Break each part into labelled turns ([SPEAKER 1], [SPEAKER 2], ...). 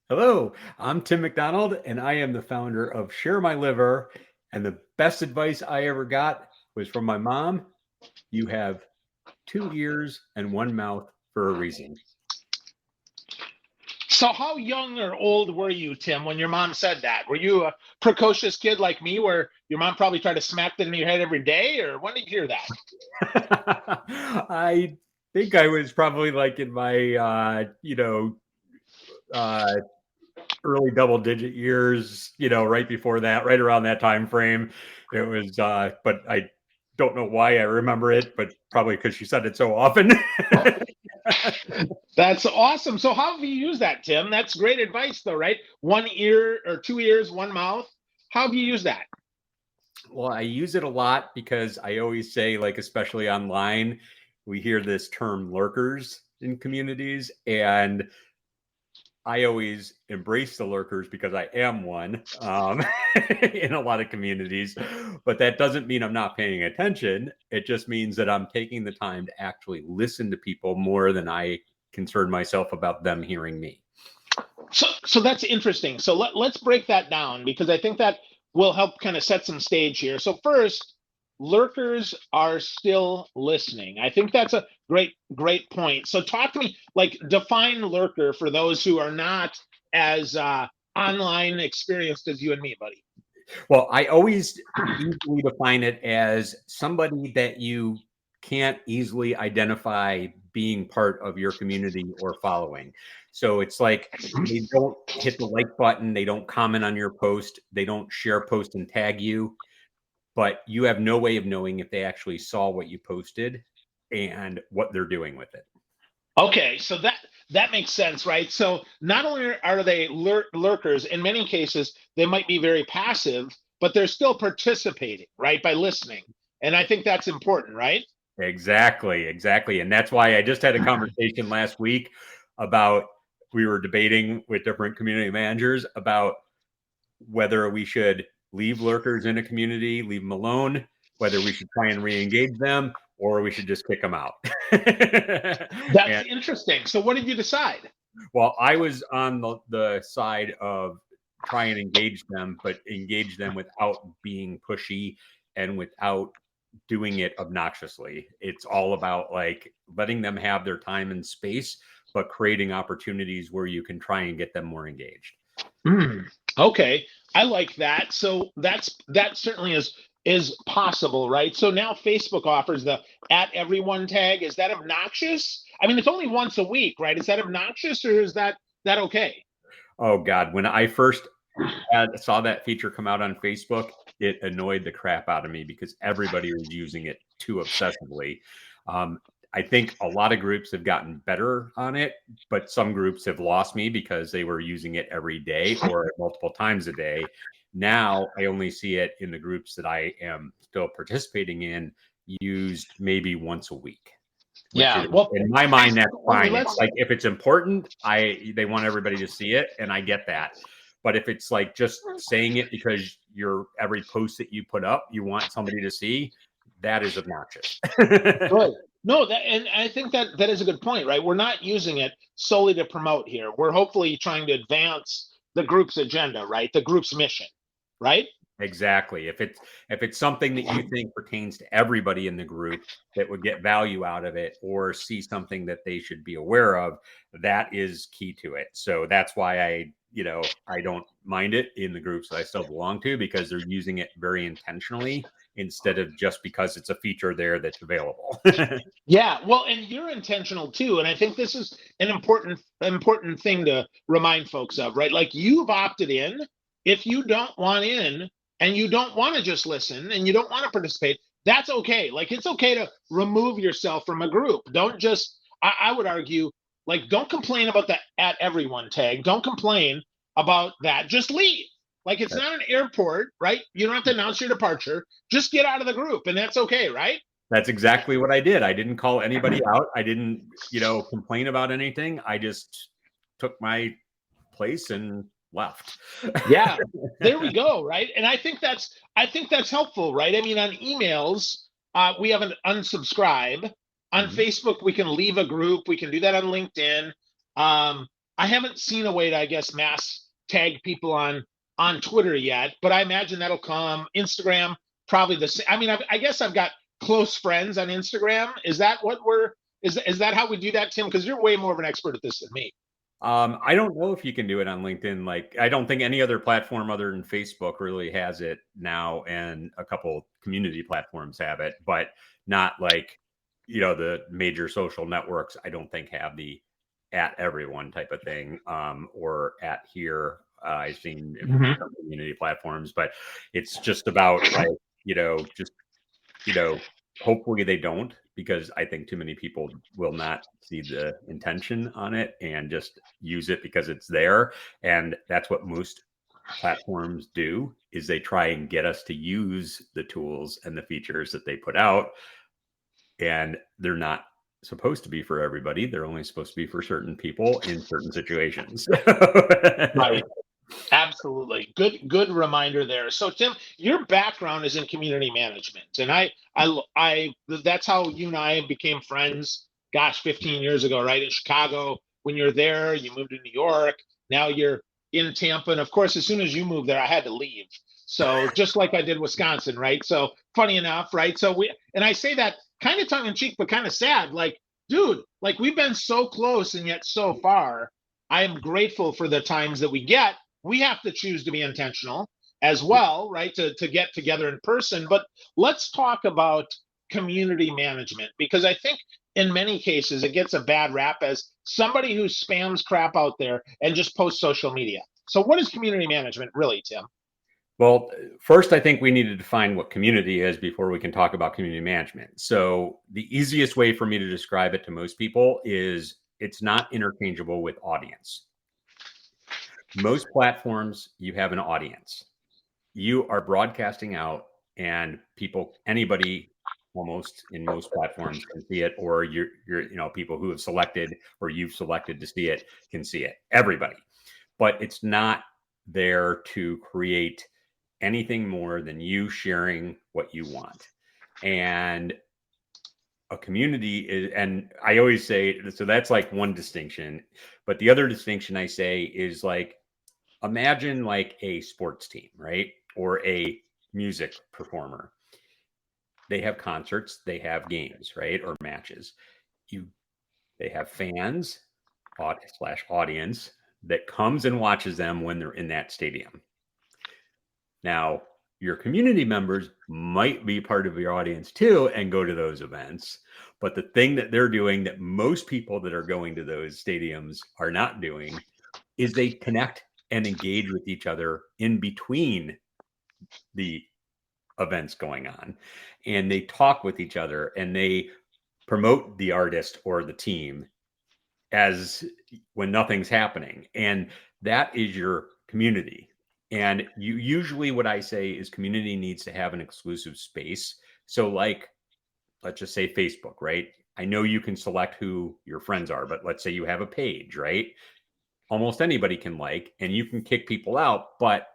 [SPEAKER 1] Hello, I'm Tim McDonald, and I am the founder of Share My Liver. And the best advice I ever got was from my mom. You have two ears and one mouth for a reason.
[SPEAKER 2] So how young or old were you, Tim, when your mom said that? Were you a precocious kid like me where your mom probably tried to smack that in your head every day, or when did you hear that?
[SPEAKER 1] I think I was probably like in my, uh, early double digit years, right before that, right around that time frame. It was, but I don't know why I remember it, but probably because she said it so often.
[SPEAKER 2] That's awesome. So how have you used that, Tim? That's great advice though, right? One ear or two ears, one mouth. How have you used that?
[SPEAKER 1] Well, I use it a lot because I always say, like, especially online, we hear this term lurkers in communities. And I always embrace the lurkers because I am one in a lot of communities. But that doesn't mean I'm not paying attention. It just means that I'm taking the time to actually listen to people more than I concern myself about them hearing me.
[SPEAKER 2] So that's interesting. So let's break that down because I think that will help kind of set some stage here. So first, lurkers are still listening. I think that's a great point. So talk to me, like define lurker for those who are not as online experienced as you and me, buddy.
[SPEAKER 1] Well, I always easily define it as somebody that you can't easily identify being part of your community or following. So it's like they don't hit the like button, they don't comment on your post, they don't share post and tag you, but you have no way of knowing if they actually saw what you posted and what they're doing with it.
[SPEAKER 2] Okay, so that makes sense, right? So not only are they lurkers, in many cases they might be very passive, but they're still participating, right, by listening. And I think that's important, right?
[SPEAKER 1] Exactly. And that's why I just had a conversation last week about we were debating with different community managers about whether we should leave lurkers in a community, leave them alone, whether we should try and re-engage them, or we should just kick them out.
[SPEAKER 2] That's
[SPEAKER 1] And
[SPEAKER 2] interesting. So what did you decide?
[SPEAKER 1] well, I was on the side of try and engage them, but engage them without being pushy and without doing it obnoxiously. It's all about like letting them have their time and space, but creating opportunities where you can try and get them more engaged.
[SPEAKER 2] Hmm. Okay, I like that. So that certainly is possible, right? So now Facebook offers the at everyone tag. Is that obnoxious? I mean, it's only once a week, right? Is that obnoxious or is that okay?
[SPEAKER 1] Oh God, when I first saw that feature come out on Facebook, it annoyed the crap out of me because everybody was using it too obsessively. Um, I think a lot of groups have gotten better on it, but some groups have lost me because they were using it every day or multiple times a day. Now I only see it in the groups that I am still participating in, used maybe once a week, which
[SPEAKER 2] Yeah.
[SPEAKER 1] is
[SPEAKER 2] Well,
[SPEAKER 1] in my mind that's fine. It's
[SPEAKER 2] let's.
[SPEAKER 1] like if it's important, they want everybody to see it, and I get that. But if it's like just saying it because your every post that you put up, you want somebody to see, that is obnoxious.
[SPEAKER 2] Good. No, that and I think that is a good point, right? We're not using it solely to promote here. We're hopefully trying to advance the group's agenda, right? The group's mission, right?
[SPEAKER 1] Exactly. If it's something that you think pertains to everybody in the group that would get value out of it or see something that they should be aware of, that is key to it. So that's why I don't mind it in the groups that I still belong to because they're using it very intentionally instead of just because it's a feature there that's available.
[SPEAKER 2] Yeah, well, and you're intentional too, and I think this is an important thing to remind folks of, right? Like you've opted in. If you don't want in and you don't want to just listen and you don't want to participate, that's okay. Like it's okay to remove yourself from a group. Don't just I would argue, like don't complain about the at everyone tag. Don't complain about that. Just leave. Like it's not an airport, right? You don't have to announce your departure. Just get out of the group and that's okay, right?
[SPEAKER 1] That's exactly what I did. I didn't call anybody out. I didn't, complain about anything. I just took my place and left.
[SPEAKER 2] Yeah, there we go, right? And I think that's helpful, right? I mean, on emails, we have an unsubscribe. On
[SPEAKER 1] Mhm.
[SPEAKER 2] Facebook, we can leave a group. We can do that on LinkedIn. Um, I haven't seen a way to, I guess, mass tag people on Twitter yet, but I imagine that'll come. Instagram, probably the same. I mean, I guess I've got close friends on Instagram. Is that what is that how we do that, Tim? Because you're way more of an expert at this than me.
[SPEAKER 1] I don't know if you can do it on LinkedIn. Like, I don't think any other platform other than Facebook really has it now, and a couple community platforms have it, but not like, the major social networks. I don't think have the at everyone type of thing, or at here. I've seen
[SPEAKER 2] Mhm.
[SPEAKER 1] some community platforms, but it's just about like, just hopefully they don't, because I think too many people will not see the intention on it and just use it because it's there. And that's what most platforms do, is they try and get us to use the tools and the features that they put out. And they're not supposed to be for everybody. They're only supposed to be for certain people in certain situations.
[SPEAKER 2] Right. Absolutely. Good reminder there. So Tim, your background is in community management. And that's how you and I became friends, gosh, 15 years ago, right? In Chicago. When you're there, you moved to New York. Now you're in Tampa. And of course, as soon as you moved there, I had to leave. So just like I did Wisconsin, right? So funny enough, right? And I say that kind of tongue in cheek, but kind of sad. Like, dude, like we've been so close and yet so far. I am grateful for the times that we get. We have to choose to be intentional as well, right? To get together in person. But let's talk about community management, because I think in many cases it gets a bad rap as somebody who spams crap out there and just posts social media. So what is community management really, Tim?
[SPEAKER 1] Well, first, I think we need to define what community is before we can talk about community management. So, the easiest way for me to describe it to most people is it's not interchangeable with audience. Most platforms, you have an audience. You are broadcasting out, and anybody almost in most platforms can see it, or people who have selected or you've selected to see it can see it. Everybody. But it's not there to create anything more than you sharing what you want. And a community is, and I always say, so that's like one distinction. But the other distinction I say is like, imagine like a sports team, right? Or a music performer. They have concerts, they have games, right? Or matches. They have fans slash audience that comes and watches them when they're in that stadium. Now, your community members might be part of your audience too and go to those events. But the thing that they're doing that most people that are going to those stadiums are not doing is they connect and engage with each other in between the events going on. And they talk with each other and they promote the artist or the team as when nothing's happening. And that is your community. And usually what I say is community needs to have an exclusive space. So like, let's just say Facebook, right? I know you can select who your friends are, but let's say you have a page, right? Almost anybody can like, and you can kick people out, but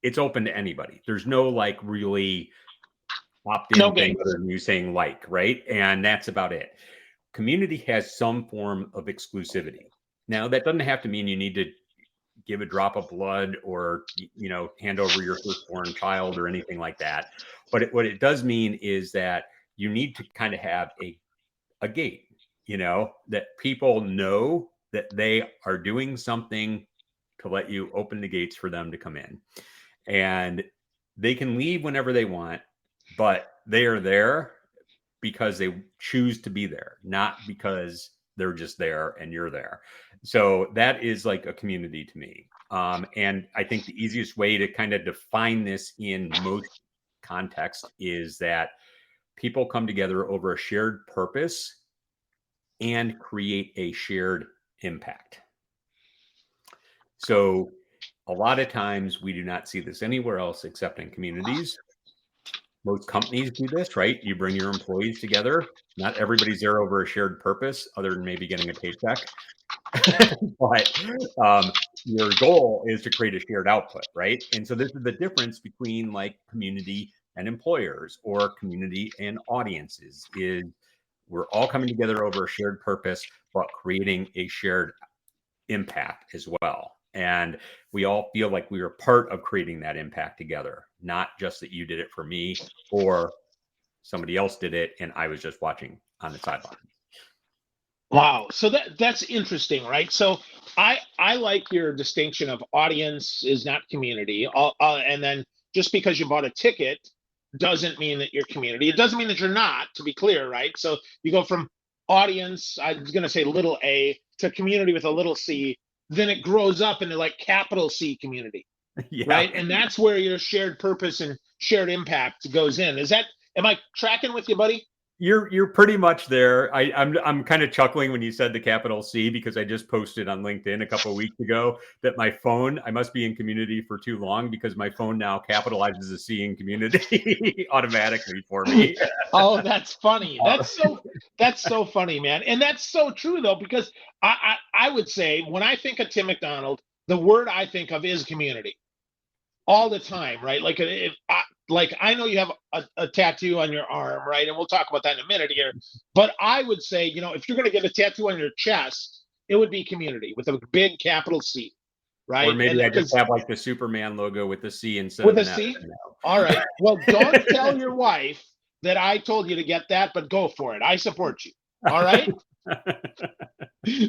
[SPEAKER 1] it's open to anybody. There's no like really opt-in
[SPEAKER 2] No
[SPEAKER 1] thing
[SPEAKER 2] games.
[SPEAKER 1] other than you saying like, right? And that's about it. Community has some form of exclusivity. Now, that doesn't have to mean you need to give a drop of blood or hand over your firstborn child or anything like that. But what it does mean is that you need to kind of have a gate, that people know that they are doing something to let you open the gates for them to come in. And they can leave whenever they want, but they are there because they choose to be there, not because they're just there and you're there. So that is like a community to me. And I think the easiest way to kind of define this in most context is that people come together over a shared purpose and create a shared impact. So a lot of times we do not see this anywhere else except in communities. Most companies do this, right? You bring your employees together. Not everybody's there over a shared purpose, other than maybe getting a paycheck. But your goal is to create a shared output, right? And so this is the difference between like community and employers or community and audiences is we're all coming together over a shared purpose, but creating a shared impact as well. And we all feel like we were part of creating that impact together, not just that you did it for me or somebody else did it and I was just watching on the sideline.
[SPEAKER 2] Wow. So that's interesting, right? So I like your distinction of audience is not community. And then just because you bought a ticket doesn't mean that you're community. It doesn't mean that you're not, to be clear, right? So you go from audience, I was going to say little a, to community with a little c, then it grows up into like capital C community,
[SPEAKER 1] Yeah.
[SPEAKER 2] right? And that's where your shared purpose and shared impact goes in. Am I tracking with you, buddy?
[SPEAKER 1] You're pretty much there. I'm kind of chuckling when you said the capital C, because I just posted on LinkedIn a couple of weeks ago that my phone, I must be in community for too long because my phone now capitalizes the C in community automatically for me.
[SPEAKER 2] Oh, that's funny. That's so funny, man. And that's so true though, because I would say when I think of Tim McDonald, the word I think of is community all the time, right? Like I know you have a tattoo on your arm, right? And we'll talk about that in a minute here. But I would say, if you're going to get a tattoo on your chest, it would be community with a big capital C, right?
[SPEAKER 1] Or maybe I just have like the Superman logo with the C instead
[SPEAKER 2] with
[SPEAKER 1] of
[SPEAKER 2] a C. All right. Well, don't tell your wife that I told you to get that, but go for it. I support you. All right.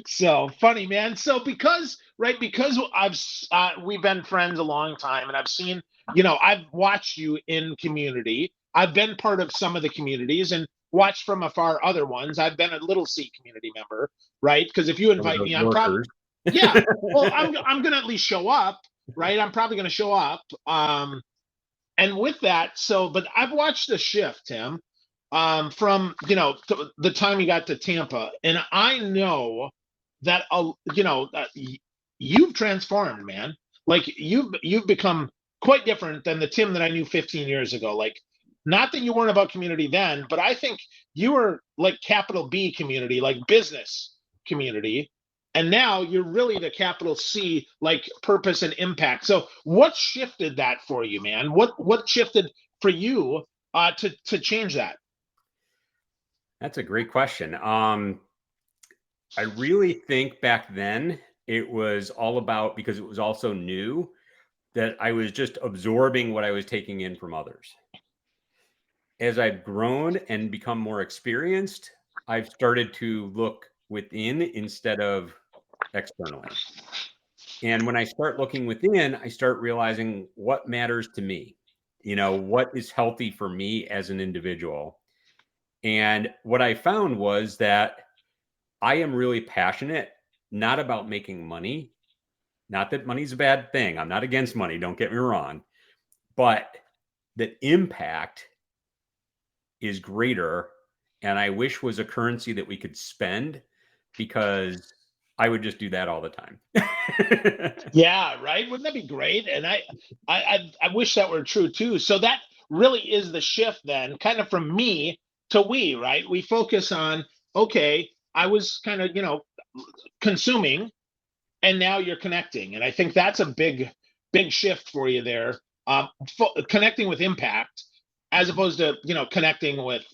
[SPEAKER 2] So funny, man. So because we've been friends a long time, and I've seen, I've watched you in community. I've been part of some of the communities and watched from afar other ones. I've been a little C community member, right? Because if you invite me, I'm probably, yeah. Well, I'm gonna at least show up, right? I'm probably gonna show up. And with that, but I've watched the shift, Tim, from the time you got to Tampa, and I know that you've transformed, man. Like you've become quite different than the Tim that I knew 15 years ago. Like, not that you weren't about community then, but I think you were like capital B community, like business community. And now you're really the capital C, like purpose and impact. So what shifted that for you, man? What shifted for you to change that?
[SPEAKER 1] That's a great question. I really think back then it was all about, because it was also new, that I was just absorbing what I was taking in from others. As I've grown and become more experienced, I've started to look within instead of externally. And when I start looking within, I start realizing what matters to me, what is healthy for me as an individual. And what I found was that I am really passionate, not about making money. Not that money's a bad thing. I'm not against money, don't get me wrong. But that impact is greater, and I wish was a currency that we could spend, because I would just do that all the time.
[SPEAKER 2] Yeah, right. Wouldn't that be great? And I wish that were true too. So that really is the shift then, kind of from me to we, right? We focus on, okay, I was kind of, consuming, and now you're connecting. And I think that's a big shift for you there. Connecting with impact as opposed to, connecting with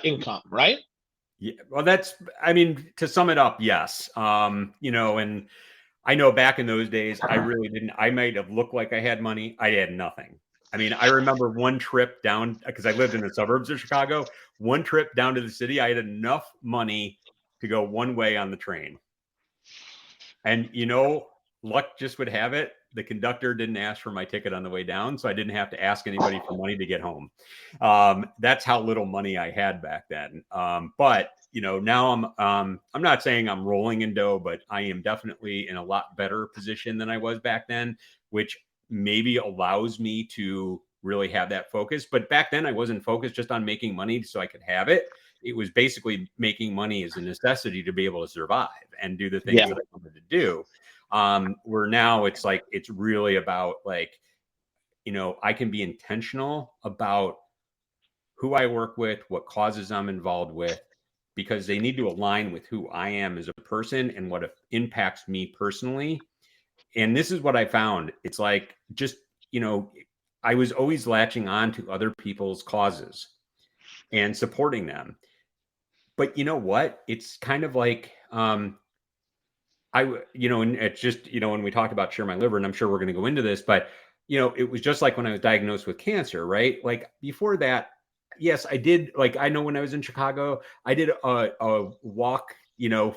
[SPEAKER 2] income, right?
[SPEAKER 1] Yeah, well, to sum it up, yes. And I know back in those days, I really didn't. I might have looked like I had money. I had nothing. I remember one trip down, because I lived in the suburbs of Chicago, one trip down to the city, I had enough money to go one way on the train. And, luck just would have it. The conductor didn't ask for my ticket on the way down, so I didn't have to ask anybody for money to get home. That's how little money I had back then. But now I'm not saying I'm rolling in dough, but I am definitely in a lot better position than I was back then, which maybe allows me to really have that focus. But back then I wasn't focused just on making money so I could have it. It was basically making money as a necessity to be able to survive and do the things that I wanted to do. Where now it's like, it's really about like, I can be intentional about who I work with, what causes I'm involved with, because they need to align with who I am as a person and what impacts me personally. And this is what I found. It's like, just, I was always latching on to other people's causes and supporting them. But you know what? It's kind of like, and it's just, when we talked about share my liver, and I'm sure we're going to go into this, but, it was just like when I was diagnosed with cancer, right? Like before that, yes, I did. Like, I know when I was in Chicago, I did a walk,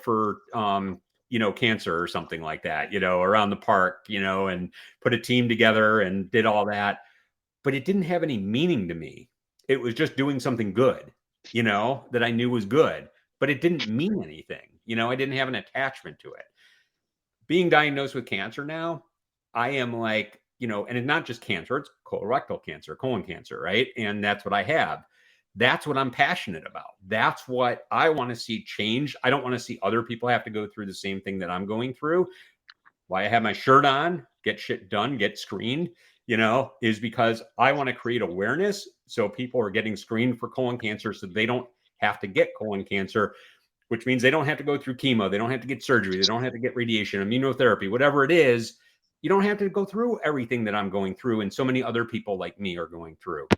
[SPEAKER 1] for, cancer or something like that, around the park, and put a team together and did all that. But it didn't have any meaning to me. It was just doing something good, that I knew was good, but it didn't mean anything. I didn't have an attachment to it. Being diagnosed with cancer now, I am like, and it's not just cancer, it's colorectal cancer, colon cancer, right? And that's what I have. That's what I'm passionate about. That's what I want to see change. I don't want to see other people have to go through the same thing that I'm going through. Why I have my shirt on, get shit done, get screened, is because I want to create awareness so people are getting screened for colon cancer so they don't have to get colon cancer, which means they don't have to go through chemo. They don't have to get surgery. They don't have to get radiation, immunotherapy, whatever it is. You don't have to go through everything that I'm going through and so many other people like me are going through.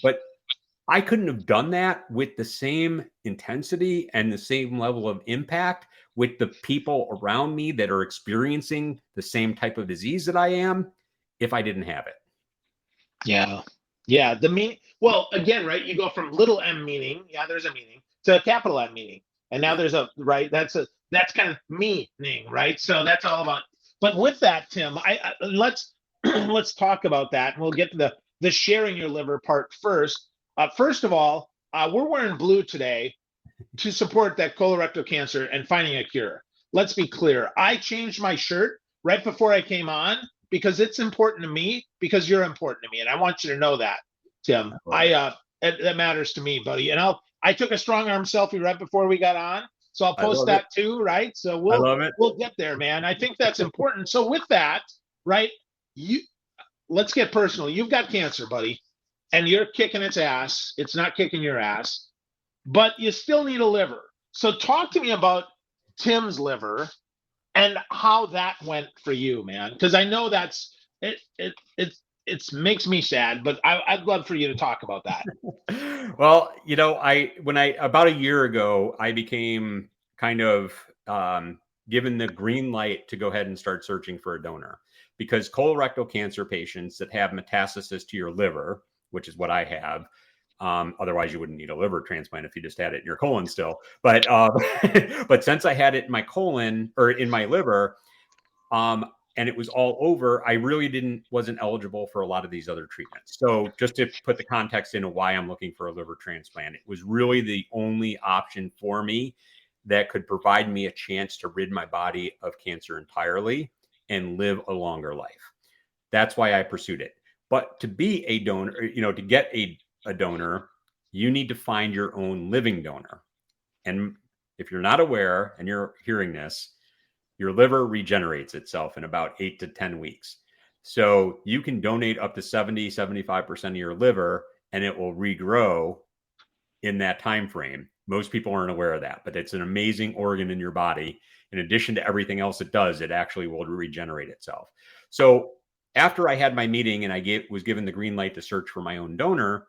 [SPEAKER 1] But I couldn't have done that with the same intensity and the same level of impact with the people around me that are experiencing the same type of disease that I am if I didn't have it.
[SPEAKER 2] Yeah. Yeah. Well, again, right. You go from little m meaning, there's a meaning, to a capital M meaning. And now there's right. That's kind of meaning, right? So that's all about. But with that, Tim, let's let's talk about that, and we'll get to the sharing your liver part first. First of all, we're wearing blue today to support that colorectal cancer and finding a cure. Let's be clear. I changed my shirt right before I came on because it's important to me, because you're important to me, and I want you to know that, Tim. That matters to me, buddy. And I took a strong arm selfie right before we got on, so I'll post that too, right? So we'll get there, man. I think that's important. So with that, right, let's get personal. You've got cancer, buddy, and you're kicking its ass. It's not kicking your ass, but you still need a liver. So talk to me about Tim's liver and how that went for you, man. Because I know that's it makes me sad, but I'd love for you to talk about that.
[SPEAKER 1] Well, about a year ago, I became kind of given the green light to go ahead and start searching for a donor, because colorectal cancer patients that have metastasis to your liver, which is what I have, otherwise you wouldn't need a liver transplant if you just had it in your colon still. But but since I had it in my colon or in my liver, and it was all over, I really wasn't eligible for a lot of these other treatments. So just to put the context into why I'm looking for a liver transplant, it was really the only option for me that could provide me a chance to rid my body of cancer entirely and live a longer life. That's why I pursued it. But to be a donor, to get a donor, you need to find your own living donor. And if you're not aware and you're hearing this, your liver regenerates itself in about 8 to 10 weeks. So you can donate up to 75% of your liver and it will regrow in that time frame. Most people aren't aware of that, but it's an amazing organ in your body. In addition to everything else it does, it actually will regenerate itself. So after I had my meeting and I was given the green light to search for my own donor,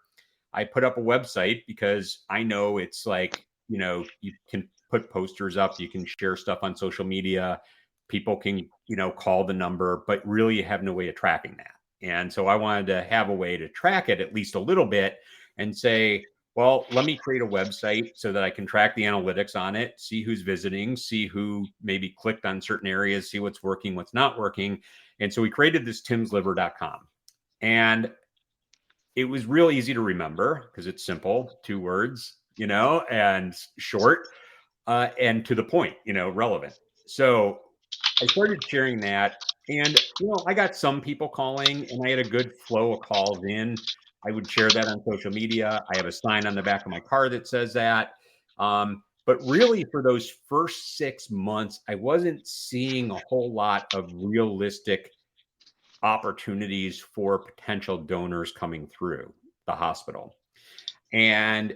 [SPEAKER 1] I put up a website because I know it's like, you can put posters up, you can share stuff on social media, people can, call the number, but really you have no way of tracking that. And so I wanted to have a way to track it at least a little bit and say, well, let me create a website so that I can track the analytics on it, see who's visiting, see who maybe clicked on certain areas, see what's working, what's not working. And so we created this timsliver.com. And it was real easy to remember because it's simple, 2 words, and short, and to the point, relevant. So I started sharing that, and, I got some people calling and I had a good flow of calls in. I would share that on social media. I have a sign on the back of my car that says that. But really for those first 6 months, I wasn't seeing a whole lot of realistic opportunities for potential donors coming through the hospital. And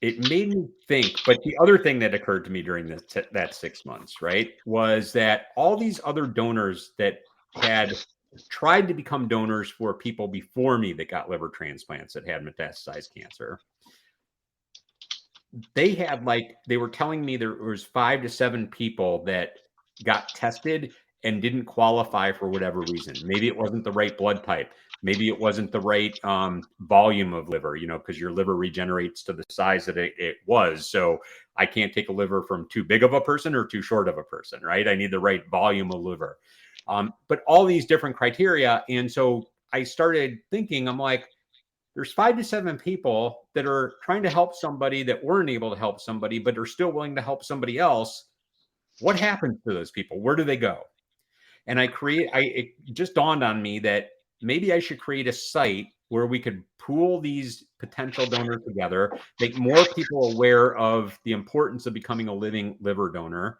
[SPEAKER 1] it made me think, but the other thing that occurred to me during that 6 months, right, was that all these other donors that had tried to become donors for people before me that got liver transplants that had metastasized cancer, they were telling me there was 5 to 7 people that got tested and didn't qualify for whatever reason. Maybe it wasn't the right blood type. Maybe it wasn't the right volume of liver, because your liver regenerates to the size that it was. So I can't take a liver from too big of a person or too short of a person, right? I need the right volume of liver. But all these different criteria. And so I started thinking, I'm like, there's 5 to 7 people that are trying to help somebody that weren't able to help somebody, but are still willing to help somebody else. What happens to those people? Where do they go? And it just dawned on me that maybe I should create a site where we could pool these potential donors together, make more people aware of the importance of becoming a living liver donor,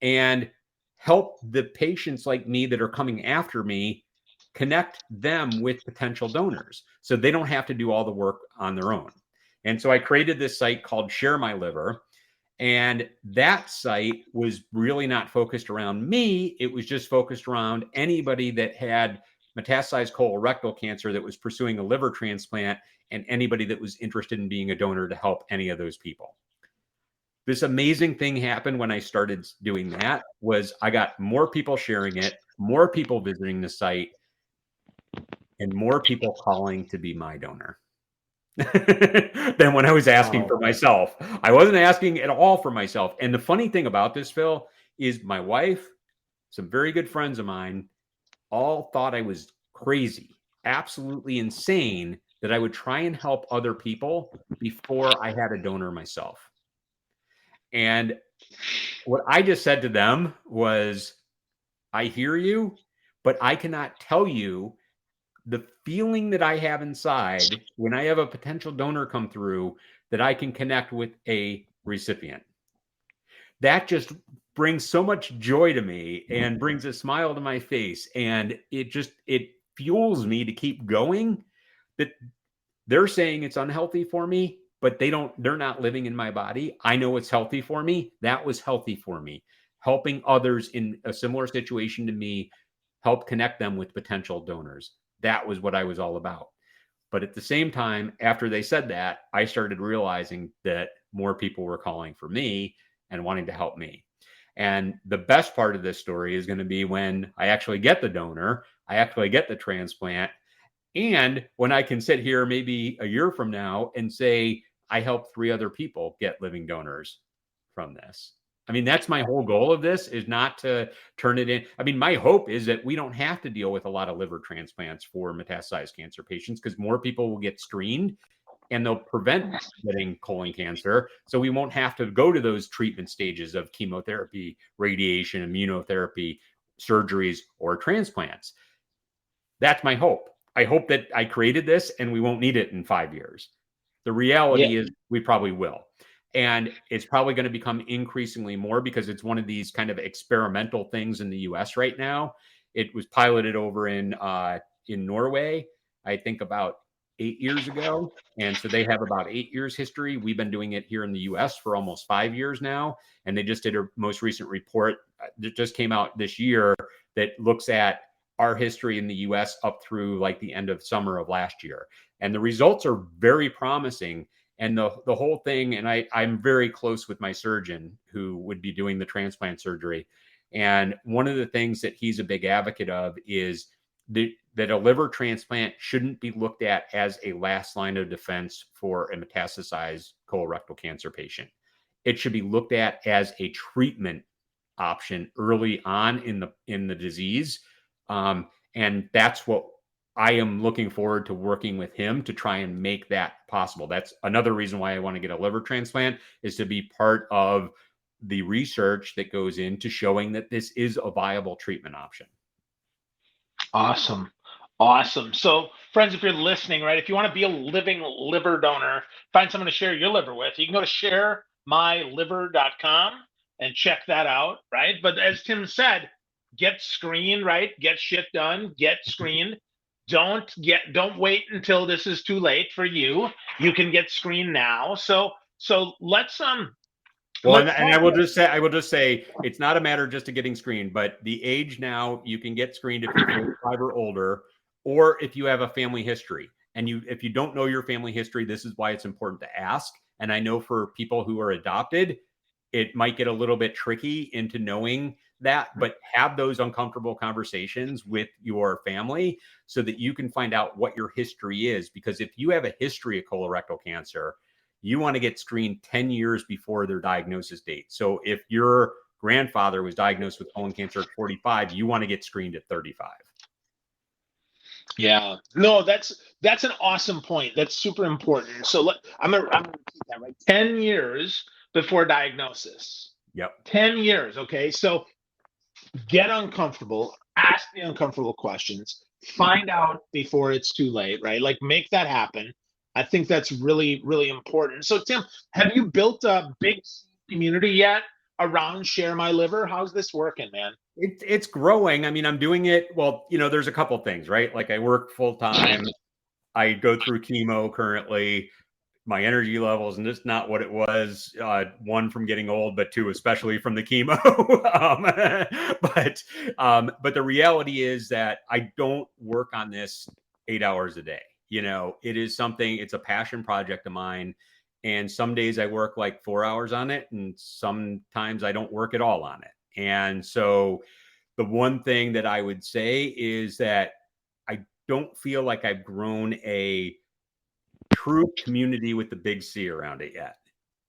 [SPEAKER 1] and help the patients like me that are coming after me connect them with potential donors so they don't have to do all the work on their own. And so I created this site called Share My Liver. And that site was really not focused around me. It was just focused around anybody that had metastasized colorectal cancer that was pursuing a liver transplant, and anybody that was interested in being a donor to help any of those people. This amazing thing happened when I started doing that. Was I got more people sharing it, more people visiting the site, and more people calling to be my donor than when I was asking for myself. I wasn't asking at all for myself. And the funny thing about this, Phil, is my wife, some very good friends of mine, all thought I was crazy, absolutely insane, that I would try and help other people before I had a donor myself. And what I just said to them was, I hear you, but I cannot tell you the feeling that I have inside when I have a potential donor come through that I can connect with a recipient. That just brings so much joy to me and brings a smile to my face. And it fuels me to keep going. That they're saying it's unhealthy for me, but they're not living in my body. I know it's healthy for me. That was healthy for me. Helping others in a similar situation to me, help connect them with potential donors. That was what I was all about. But at the same time, after they said that, I started realizing that more people were calling for me and wanting to help me. And the best part of this story is going to be when I actually get the donor, I actually get the transplant, and when I can sit here maybe a year from now and say, I helped 3 other people get living donors from this. I mean, that's my whole goal of this, is not to turn it in. I mean, my hope is that we don't have to deal with a lot of liver transplants for metastasized cancer patients, because more people will get screened and they'll prevent getting colon cancer. So we won't have to go to those treatment stages of chemotherapy, radiation, immunotherapy, surgeries, or transplants. That's my hope. I hope that I created this and we won't need it in 5 years. The reality is we probably will. And it's probably going to become increasingly more, because it's one of these kind of experimental things in the US right now. It was piloted over in Norway, I think about 8 years ago. And so they have about 8 years history. We've been doing it here in the US for almost 5 years now. And they just did a most recent report that just came out this year that looks at our history in the US up through like the end of summer of last year. And the results are very promising. And the whole thing, and I'm very close with my surgeon who would be doing the transplant surgery. And one of the things that he's a big advocate of is that a liver transplant shouldn't be looked at as a last line of defense for a metastasized colorectal cancer patient. It should be looked at as a treatment option early on in the disease. And that's what I am looking forward to working with him to try and make that possible. That's another reason why I want to get a liver transplant, is to be part of the research that goes into showing that this is a viable treatment option.
[SPEAKER 2] Awesome. Awesome. So, friends, if you're listening, right, if you want to be a living liver donor, find someone to share your liver with, you can go to sharemyliver.com and check that out, right? But as Tim said, get screened, right? Get shit done, get screened. Don't wait until this is too late for you. You can get screened now. So let's
[SPEAKER 1] well, and I will just say it's not a matter just of getting screened, but the age now, you can get screened if you're 45 or older, or if you have a family history. And if you don't know your family history, this is why it's important to ask. And I know for people who are adopted, it might get a little bit tricky into knowing that, but have those uncomfortable conversations with your family so that you can find out what your history is. Because if you have a history of colorectal cancer, you want to get screened 10 years before their diagnosis date. So if your grandfather was diagnosed with colon cancer at 45, you want to get screened at 35.
[SPEAKER 2] Yeah, no, that's an awesome point. That's super important. So I'm gonna repeat that, right. 10 years before diagnosis.
[SPEAKER 1] Yep.
[SPEAKER 2] 10 years. Okay. So get uncomfortable, ask the uncomfortable questions, find out before it's too late, right? Like make that happen. I think that's really, really important. So Tim, have you built a big community yet around Share My Liver? How's this working, man?
[SPEAKER 1] It's growing. I mean, I'm doing it. Well, there's a couple things, right? Like I work full time. I go through chemo currently. My energy levels and just not what it was. One, from getting old, but two, especially from the chemo. But the reality is that I don't work on this 8 hours a day. It is something. It's a passion project of mine. And some days I work like 4 hours on it, and sometimes I don't work at all on it. And so the one thing that I would say is that I don't feel like I've grown a true community with the big C around it yet.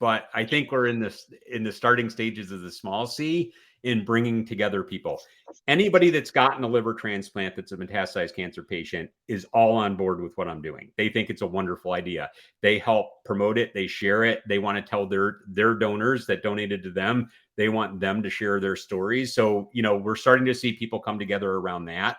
[SPEAKER 1] But I think we're in the starting stages of the small C in bringing together people. Anybody that's gotten a liver transplant that's a metastasized cancer patient is all on board with what I'm doing. They think it's a wonderful idea. They help promote it. They share it. They want to tell their donors that donated to them. They want them to share their stories. So, we're starting to see people come together around that.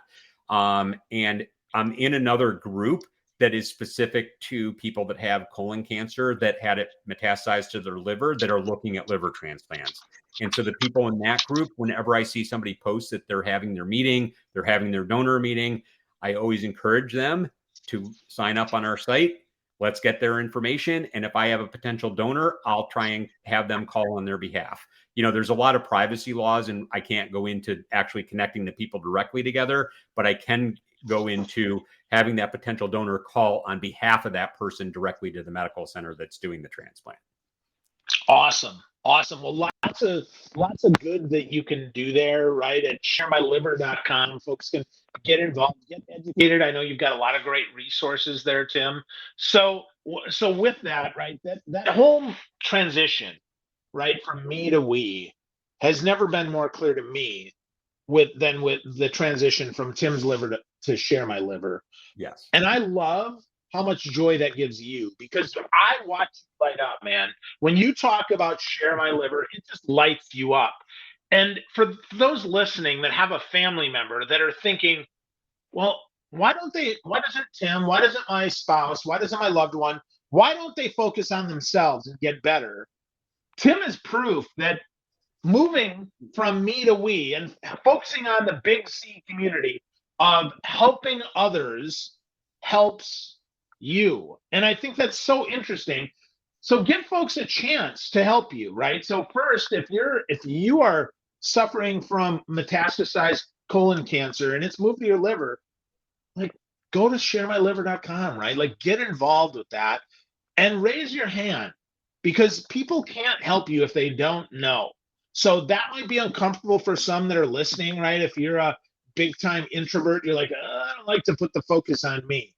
[SPEAKER 1] And I'm in another group that is specific to people that have colon cancer that had it metastasized to their liver that are looking at liver transplants. And so the people in that group, whenever I see somebody post that they're having their meeting, they're having their donor meeting, I always encourage them to sign up on our site. Let's get their information. And if I have a potential donor, I'll try and have them call on their behalf. There's a lot of privacy laws, and I can't go into actually connecting the people directly together, but I can go into having that potential donor call on behalf of that person directly to the medical center that's doing the transplant.
[SPEAKER 2] Awesome. Well, lots of good that you can do there, right? At sharemyliver.com, folks can get involved, get educated. I know you've got a lot of great resources there, Tim. So with that, right, that whole transition, right, from me to we has never been more clear to me than with the transition from Tim's liver to Share My Liver.
[SPEAKER 1] Yes.
[SPEAKER 2] And I love how much joy that gives you, because I watch you light up, man. When you talk about Share My Liver, it just lights you up. And for those listening that have a family member that are thinking, well, why doesn't Tim, why doesn't my spouse, why doesn't my loved one, why don't they focus on themselves and get better? Tim is proof that moving from me to we and focusing on the big C community of helping others helps you. And I think that's so interesting. So give folks a chance to help you, right? So first, if you are suffering from metastasized colon cancer and it's moved to your liver, like go to sharemyliver.com, right? Like get involved with that and raise your hand, because people can't help you if they don't know. So that might be uncomfortable for some that are listening, right? If you're a big time introvert, you're like, I don't like to put the focus on me.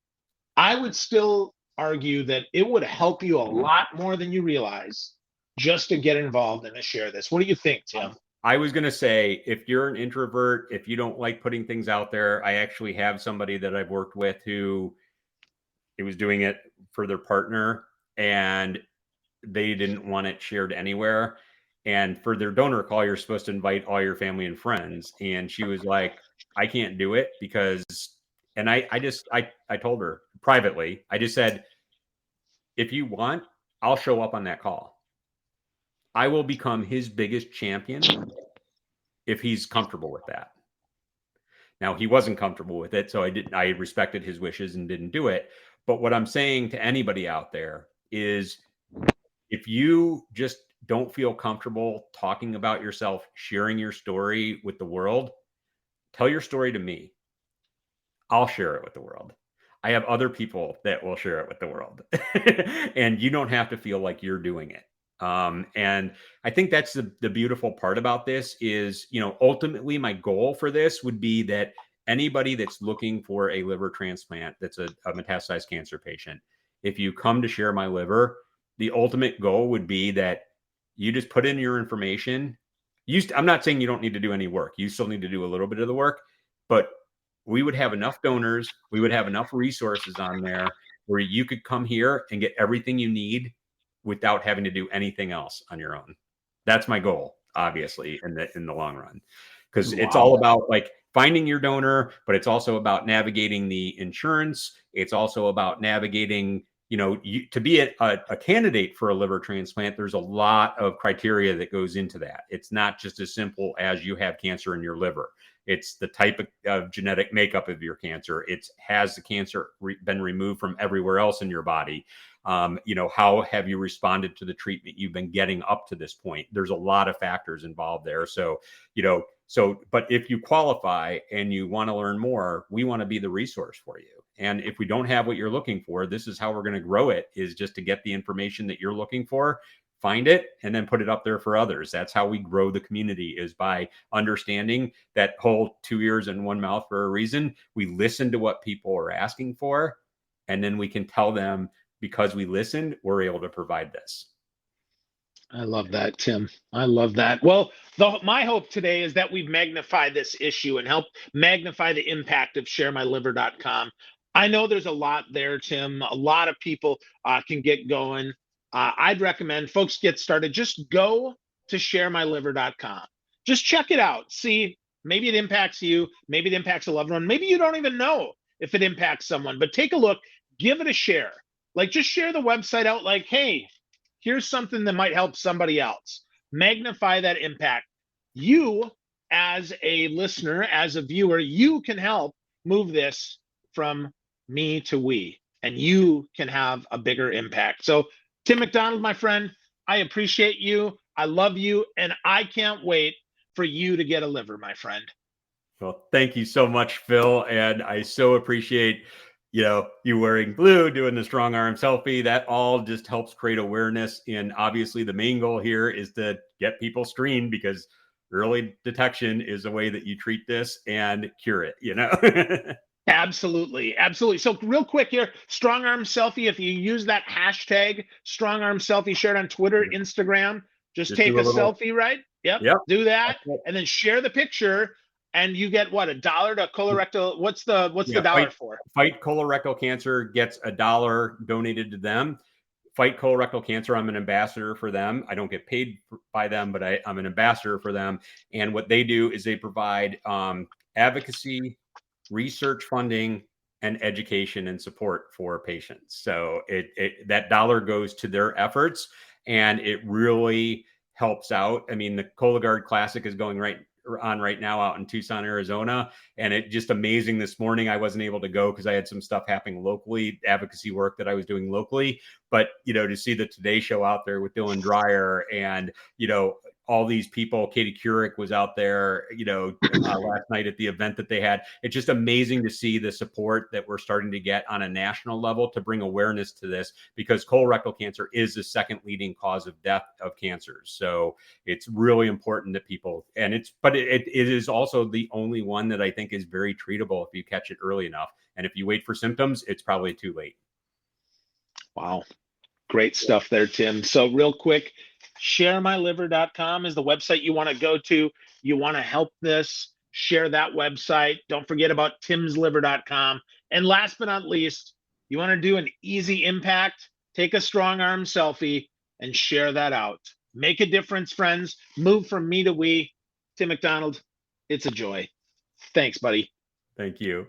[SPEAKER 2] I would still argue that it would help you a lot more than you realize just to get involved and to share this. What do you think, Tim?
[SPEAKER 1] I was going to say, if you're an introvert, if you don't like putting things out there, I actually have somebody that I've worked with who was doing it for their partner and they didn't want it shared anywhere. And for their donor call, you're supposed to invite all your family and friends. And she was like, I can't do it because, and I told her privately, I just said, if you want, I'll show up on that call. I will become his biggest champion if he's comfortable with that. Now, he wasn't comfortable with it, so I respected his wishes and didn't do it. But what I'm saying to anybody out there is, if you just don't feel comfortable talking about yourself, sharing your story with the world, tell your story to me. I'll share it with the world. I have other people that will share it with the world. And you don't have to feel like you're doing it. And I think that's the beautiful part about this is, ultimately my goal for this would be that anybody that's looking for a liver transplant that's a metastasized cancer patient, if you come to Share My Liver, the ultimate goal would be that you just put in your information. I'm not saying you don't need to do any work. You still need to do a little bit of the work, but we would have enough donors. We would have enough resources on there where you could come here and get everything you need without having to do anything else on your own. That's my goal, obviously, in the long run, because it's all about like finding your donor, but it's also about navigating the insurance. It's also about navigating, to be a candidate for a liver transplant. There's a lot of criteria that goes into that. It's not just as simple as you have cancer in your liver. It's the type of genetic makeup of your cancer. Has the cancer been removed from everywhere else in your body? How have you responded to the treatment you've been getting up to this point? There's a lot of factors involved there. So, but if you qualify and you want to learn more, we want to be the resource for you. And if we don't have what you're looking for, this is how we're going to grow it, is just to get the information that you're looking for, find it, and then put it up there for others. That's how we grow the community, is by understanding that whole 2 ears and 1 mouth for a reason. We listen to what people are asking for, and then we can tell them, because we listened, we're able to provide this.
[SPEAKER 2] I love that, Tim. I love that. Well, my hope today is that we've magnified this issue and helped magnify the impact of sharemyliver.com. I know there's a lot there, Tim. A lot of people can get going. I'd recommend folks get started. Just go to sharemyliver.com. Just check it out. See, maybe it impacts you. Maybe it impacts a loved one. Maybe you don't even know if it impacts someone, but take a look. Give it a share. Like, just share the website out like, hey, here's something that might help somebody else. Magnify that impact. You, as a listener, as a viewer, you can help move this from me to we, and you can have a bigger impact. So, Tim McDonald, my friend, I appreciate you. I love you, and I can't wait for you to get a liver, my friend.
[SPEAKER 1] Well, thank you so much, Phil. And I so appreciate you wearing blue, doing the strong arm selfie. That all just helps create awareness. And obviously the main goal here is to get people screened, because early detection is a way that you treat this and cure it,
[SPEAKER 2] Absolutely. So real quick here, strong arm selfie. If you use that hashtag strong arm selfie, share it on Twitter, Instagram, just take a selfie, right? Yep. Do that. And then share the picture. And you get what, $1 to colorectal? What's the dollar for?
[SPEAKER 1] Fight Colorectal Cancer gets $1 donated to them. Fight Colorectal Cancer, I'm an ambassador for them. I don't get paid by them, but I'm an ambassador for them. And what they do is they provide advocacy, research funding, and education and support for patients. So that dollar goes to their efforts, and it really helps out. I mean, the Cologuard Classic is going on right now out in Tucson, Arizona. And it just amazing. This morning, I wasn't able to go because I had some stuff happening locally, advocacy work that I was doing locally. But, to see the Today Show out there with Dylan Dreyer and, all these people, Katie Couric was out there, last night at the event that they had. It's just amazing to see the support that we're starting to get on a national level to bring awareness to this, because colorectal cancer is the second leading cause of death of cancers. So it's really important that people, but it is also the only one that I think is very treatable if you catch it early enough. And if you wait for symptoms, it's probably too late.
[SPEAKER 2] Wow. Great stuff there, Tim. So real quick, sharemyliver.com is the website you want to go to. You want to help this, share that website. Don't forget about timsliver.com. And last but not least, you want to do an easy impact, take a strong arm selfie and share that out. Make a difference, friends. Move from me to we. Tim McDonald, it's a joy. Thanks, buddy.
[SPEAKER 1] Thank you.